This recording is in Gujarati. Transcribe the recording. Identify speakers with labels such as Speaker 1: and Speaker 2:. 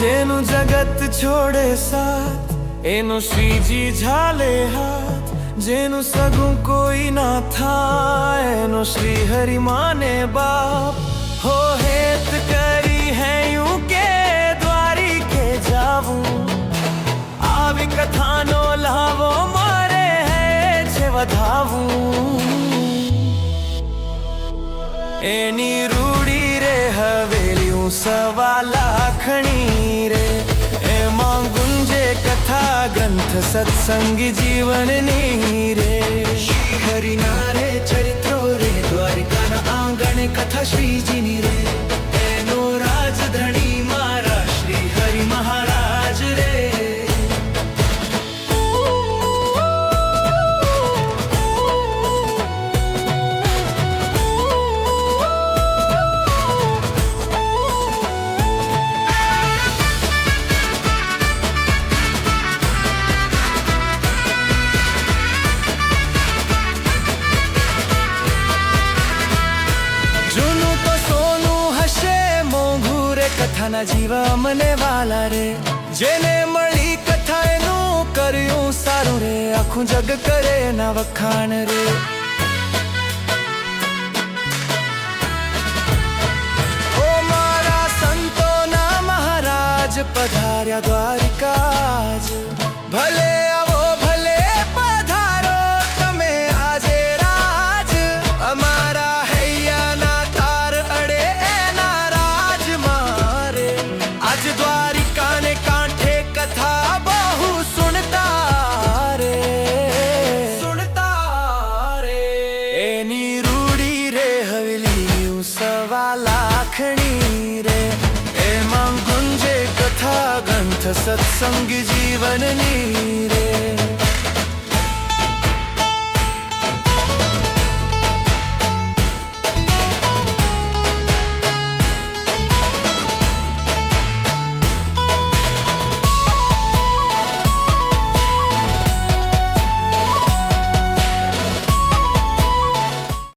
Speaker 1: જેનું જગત છોડે સાથ એનો શ્રીજી ઝાલે હાથ, જેનું સગું કોઈ ના થાય એનો શ્રી હરિ માને બાપ। हो हेत करी है यूं के द्वारिके जाऊं, આવી કથાનો લાવો મારે હે છે વધાવું। એની રૂડી રે હવેલીયું 1.25 લાખની રે, એમાં ગુંજે કથા ગ્રંથ સત્સંગી જીવનની રે। શ્રી હરિના રે ચરિત્રો રે, દ્વારિકાના આંગણે કથા શ્રીજીની રે, એનો રાજધણી મારા શ્રી હરિ મહારાજ રે। કથાના જીવા મને વાલા રે, જેને મળી કથા એનું કર્યું સારું રે, આખું જગ કરે ના વખાણ રે। ઓ મારા સંતોના મહારાજ પધાર્યા દ્વારિકાજ, ભલે આવો ભલે પધારો તમે આજે રાજ, અમારા હૈયાના તાર અડે એના રાજમાં। आज द्वारिका ने कांठे कथा बहु सुनता रे, एनी रूड़ी रे हवेली 1.25 लाखनी रे, एमां गुंजे कथा ग्रंथ सत्संगी जीवननी रे।